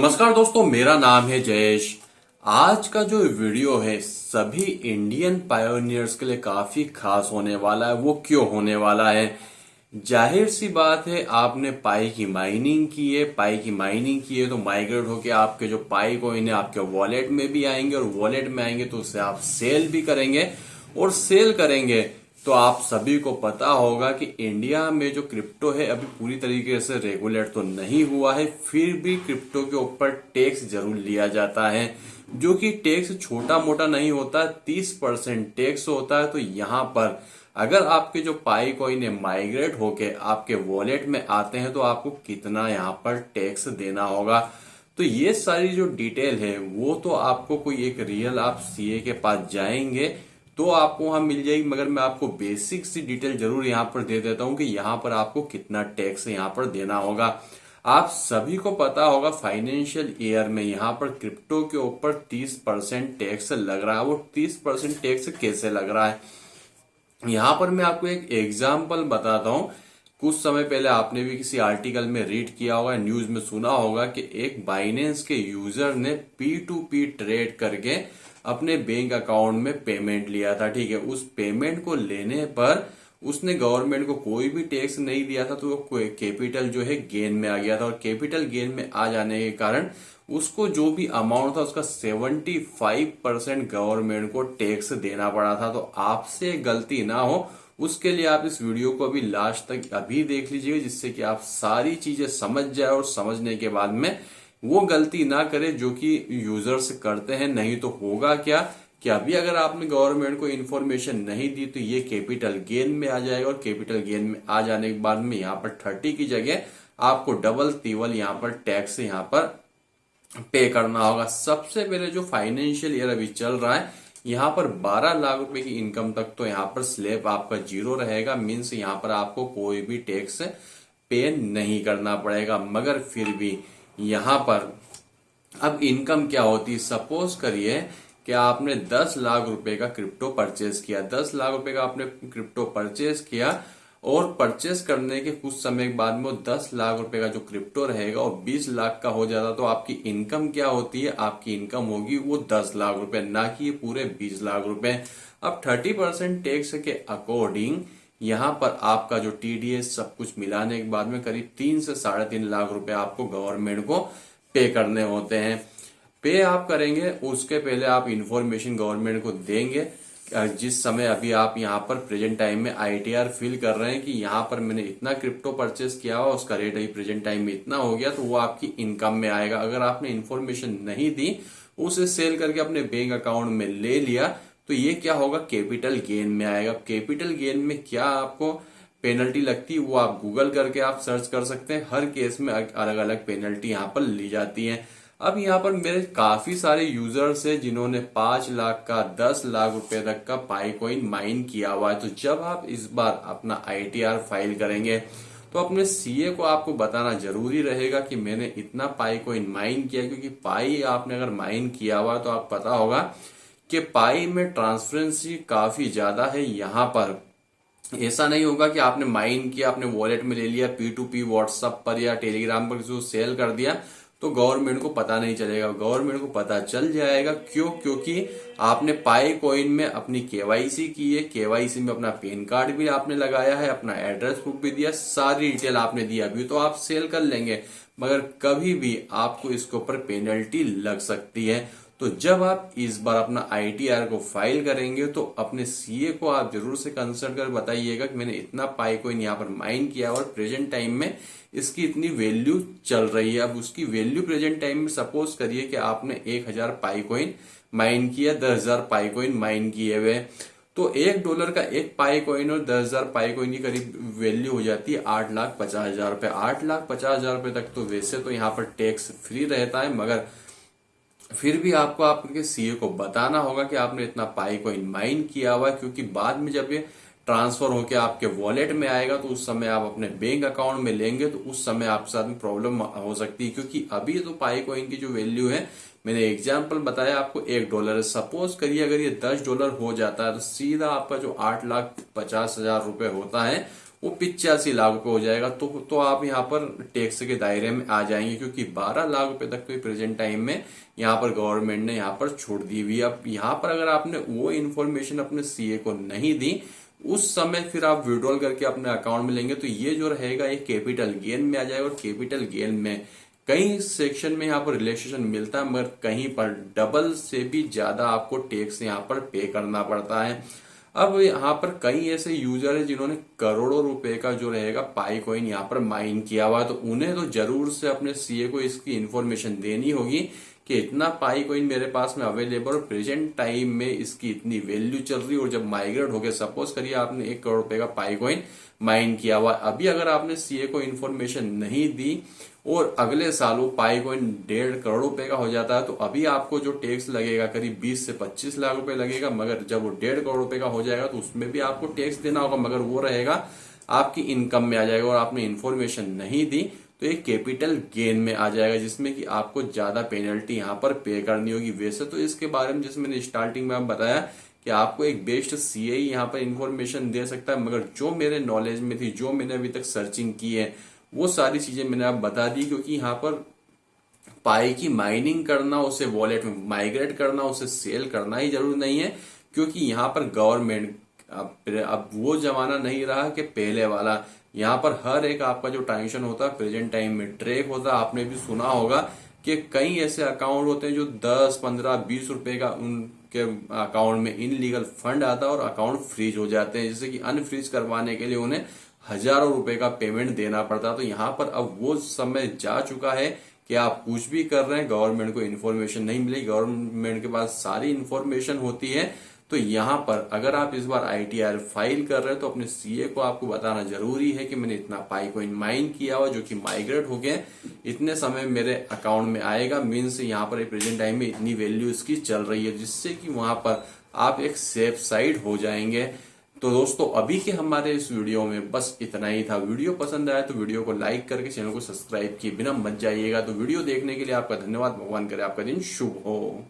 नमस्कार दोस्तों, मेरा नाम है जयेश। आज का जो वीडियो है सभी इंडियन पायोनियर्स के लिए काफी खास होने वाला है। वो क्यों होने वाला है? जाहिर सी बात है, आपने पाई की माइनिंग की है। पाई की माइनिंग की है तो माइग्रेट होके आपके जो पाई कॉइन है आपके वॉलेट में भी आएंगे, और वॉलेट में आएंगे तो उससे आप सेल भी करेंगे। और सेल करेंगे तो आप सभी को पता होगा कि इंडिया में जो क्रिप्टो है अभी पूरी तरीके से रेगुलेट तो नहीं हुआ है, फिर भी क्रिप्टो के ऊपर टैक्स जरूर लिया जाता है, जो कि टैक्स छोटा मोटा नहीं होता, 30% टैक्स होता है। तो यहाँ पर अगर आपके जो पाई कॉइन है माइग्रेट होके आपके वॉलेट में आते हैं तो आपको कितना यहाँ पर टैक्स देना होगा। तो ये सारी जो डिटेल है वो तो आपको कोई एक रियल आप सीए के पास जाएंगे तो आपको वहां मिल जाएगी, मगर मैं आपको बेसिक सी डिटेल जरूर यहाँ पर दे देता हूँ कि यहाँ पर आपको कितना टैक्स यहाँ पर देना होगा। आप सभी को पता होगा फाइनेंशियल ईयर में यहाँ पर क्रिप्टो के ऊपर 30% टैक्स लग रहा है। वो 30% टैक्स कैसे लग रहा है, यहाँ पर मैं आपको एक एग्जाम्पल बताता हूँ। कुछ समय पहले आपने भी किसी आर्टिकल में रीड किया होगा, न्यूज में सुना होगा कि एक बाइनेंस के यूजर ने P2P ट्रेड करके अपने बैंक अकाउंट में पेमेंट लिया था। ठीक है, उस पेमेंट को लेने पर उसने गवर्नमेंट को कोई भी टैक्स नहीं दिया था, तो वो कैपिटल जो है गेन में आ गया था। और कैपिटल गेन में आ जाने के कारण उसको जो भी अमाउंट था उसका 75% गवर्नमेंट को टैक्स देना पड़ा था। तो आपसे गलती ना हो उसके लिए आप इस वीडियो को अभी लास्ट तक अभी देख लीजिएगा, जिससे कि आप सारी चीजें समझ जाए और समझने के बाद में वो गलती ना करे जो कि यूजर्स करते हैं। नहीं तो होगा क्या कि अभी अगर आपने गवर्नमेंट को इन्फॉर्मेशन नहीं दी तो ये कैपिटल गेन में आ जाएगा, और कैपिटल गेन में आ जाने के बाद में यहाँ पर 30 की जगह आपको डबल तिबल यहाँ पर टैक्स यहाँ पर पे करना होगा। सबसे पहले जो फाइनेंशियल ईयर अभी चल रहा है यहाँ पर 12 लाख रुपए की इनकम तक तो यहाँ पर स्लैब आपका जीरो रहेगा, मीन्स यहाँ पर आपको कोई भी टैक्स पे नहीं करना पड़ेगा। मगर फिर भी यहाँ पर अब इनकम क्या होती है, सपोज करिए कि आपने 10 लाख रुपए का क्रिप्टो परचेज किया। 10 लाख रुपए का आपने क्रिप्टो परचेज किया और परचेस करने के कुछ समय के बाद में वो 10 लाख रुपए का जो क्रिप्टो रहेगा वो 20 लाख का हो जाता। तो आपकी इनकम क्या होती है, आपकी इनकम होगी वो 10 लाख रुपए, ना कि पूरे 20 लाख रुपए। अब 30% टैक्स के अकॉर्डिंग यहाँ पर आपका जो टीडीएस सब कुछ मिलाने के बाद में करीब 3 से 3.5 लाख रुपए आपको गवर्नमेंट को पे करने होते हैं। पे आप करेंगे उसके पहले आप इंफॉर्मेशन गवर्नमेंट को देंगे। जिस समय अभी आप यहाँ पर प्रेजेंट टाइम में आईटीआर फिल कर रहे हैं कि यहाँ पर मैंने इतना क्रिप्टो परचेस किया हुआ, उसका रेट अभी प्रेजेंट टाइम में इतना हो गया, तो वो आपकी इनकम में आएगा। अगर आपने इन्फॉर्मेशन नहीं दी, उसे सेल करके अपने बैंक अकाउंट में ले लिया, तो ये क्या होगा, कैपिटल गेन में आएगा। कैपिटल गेन में क्या आपको पेनल्टी लगती है वो आप गूगल करके आप सर्च कर सकते हैं। हर केस में अलग अलग पेनल्टी यहाँ पर ली जाती है। अब यहाँ पर मेरे काफी सारे यूजर्स है जिन्होंने 5 लाख का 10 लाख रुपए तक का पाई कॉइन माइन किया हुआ है। तो जब आप इस बार अपना आईटीआर फाइल करेंगे तो अपने सीए को आपको बताना जरूरी रहेगा कि मैंने इतना पाई कॉइन माइन किया, क्योंकि पाई आपने अगर माइन किया हुआ तो आप पता होगा कि पाई में ट्रांसपेरेंसी काफी ज्यादा है। यहाँ पर ऐसा नहीं होगा कि आपने माइन किया, आपने वॉलेट में ले लिया, P2P व्हाट्सएप पर या टेलीग्राम पर किसी को सेल कर दिया तो गवर्नमेंट को पता नहीं चलेगा। गवर्नमेंट को पता चल जाएगा। क्यों? क्योंकि आपने पाई कॉइन में अपनी केवाईसी की है, केवाईसी में अपना पैन कार्ड भी आपने लगाया है, अपना एड्रेस प्रूफ भी दिया, सारी डिटेल आपने दी। अभी तो आप सेल कर लेंगे, मगर कभी भी आपको इसके ऊपर पेनल्टी लग सकती है। तो जब आप इस बार अपना आईटीआर को फाइल करेंगे तो अपने सीए को आप जरूर से कंसल्ट कर बताइएगा कि मैंने इतना पाई कॉइन यहाँ पर माइन किया और प्रेजेंट टाइम में इसकी इतनी वैल्यू चल रही है। अब उसकी वैल्यू प्रेजेंट टाइम में सपोज करिए कि आपने 1000 पाई कॉइन माइन किया, 10,000 पाई कॉइन माइन किए हुए, तो $1 का एक पाई कॉइन और 10,000 पाई कॉइन की करीब वैल्यू हो जाती है 8,50,000 रुपए। 8,50,000 रुपए तक तो वैसे तो यहाँ पर टैक्स फ्री रहता है, मगर फिर भी आपको आपके सीए को बताना होगा कि आपने इतना पाई कॉइन माइन किया हुआ है, क्योंकि बाद में जब ये ट्रांसफर होकर आपके वॉलेट में आएगा तो उस समय आप अपने बैंक अकाउंट में लेंगे तो उस समय आपके साथ में प्रॉब्लम हो सकती है। क्योंकि अभी तो पाई कॉइन की जो वैल्यू है, मैंने एग्जाम्पल बताया आपको, $1 है। सपोज करिए अगर ये $10 हो जाता है तो सीधा आपका जो 8,50,000 रुपए होता है वो 85 लाख रुपए हो जाएगा। तो आप यहाँ पर टैक्स के दायरे में आ जाएंगे, क्योंकि 12 लाख रुपए तक तो प्रेजेंट टाइम में यहाँ पर गवर्नमेंट ने यहाँ पर छूट दी हुई है। अब यहाँ पर अगर आपने वो इन्फॉर्मेशन अपने सीए को नहीं दी, उस समय फिर आप विड्रॉल करके अपने अकाउंट में लेंगे, तो ये जो रहेगा ये कैपिटल गेन में आ जाएगा। और कैपिटल गेन में कई सेक्शन में यहाँ पर रिलैक्सेशन मिलता है, मगर कहीं पर डबल से भी ज्यादा आपको टैक्स यहाँ पर पे करना पड़ता है। अब यहाँ पर कई ऐसे यूजर है जिन्होंने करोड़ों रुपए का जो रहेगा पाई कॉइन यहाँ पर माइन किया हुआ है, तो उन्हें तो जरूर से अपने सीए को इसकी इन्फॉर्मेशन देनी होगी कि इतना पाई कॉइन मेरे पास में अवेलेबल और प्रेजेंट टाइम में इसकी इतनी वैल्यू चल रही है। और जब माइग्रेट हो गया, सपोज करिए आपने 1 करोड़ रुपए का पाई कॉइन माइन किया हुआ, अभी अगर आपने सीए को इन्फॉर्मेशन नहीं दी और अगले साल वो पाई कॉइन 1.5 करोड़ रुपए का हो जाता है, तो अभी आपको जो टैक्स लगेगा करीब 20 से 25 लाख रुपए लगेगा। मगर जब वो 1.5 करोड़ रुपए का हो जाएगा तो उसमें भी आपको टैक्स देना होगा, मगर वो रहेगा आपकी इनकम में आ जाएगा। और आपने इन्फॉर्मेशन नहीं दी तो एक कैपिटल गेन में आ जाएगा, जिसमें कि आपको ज्यादा पेनल्टी यहाँ पर पे करनी होगी। वैसे तो इसके बारे में जैसे मैंने स्टार्टिंग में बताया कि आपको एक बेस्ट सीए यहाँ पर इन्फॉर्मेशन दे सकता है, मगर जो मेरे नॉलेज में थी, जो मैंने अभी तक सर्चिंग की है, वो सारी चीजें मैंने आप बता दी। क्योंकि यहाँ पर पाई की माइनिंग करना, उसे वॉलेट में माइग्रेट करना, उसे सेल करना ही जरूरी नहीं है, क्योंकि यहाँ पर गवर्नमेंट अब वो जमाना नहीं रहा कि पहले वाला। यहाँ पर हर एक आपका जो ट्रांजेक्शन होता है प्रेजेंट टाइम में ट्रैक होता है। आपने भी सुना होगा कि कई ऐसे अकाउंट होते हैं जो 10, 15, 20 रुपए का उनके अकाउंट में इनलीगल फंड आता है और अकाउंट फ्रीज हो जाते हैं, जैसे कि अनफ्रीज करवाने के लिए उन्हें हजारों रुपए का पेमेंट देना पड़ता। तो यहाँ पर अब वो समय जा चुका है कि आप कुछ भी कर रहे हैं, गवर्नमेंट को इन्फॉर्मेशन नहीं मिलेगी, गवर्नमेंट के पास सारी इन्फॉर्मेशन होती है। तो यहाँ पर अगर आप इस बार आईटीआर फाइल कर रहे हैं तो अपने सीए को आपको बताना जरूरी है कि मैंने इतना पाई कॉइन माइन किया हुआ जो कि माइग्रेट हो गए, इतने समय मेरे अकाउंट में आएगा। मीन्स यहाँ पर प्रेजेंट टाइम में इतनी वैल्यू इसकी चल रही है, जिससे कि वहां पर आप एक सेफ साइड हो जाएंगे। तो दोस्तों अभी के हमारे इस वीडियो में बस इतना ही था। वीडियो पसंद आया तो वीडियो को लाइक करके चैनल को सब्सक्राइब किए बिना मत जाइएगा। तो वीडियो देखने के लिए आपका धन्यवाद। भगवान करे आपका दिन शुभ हो।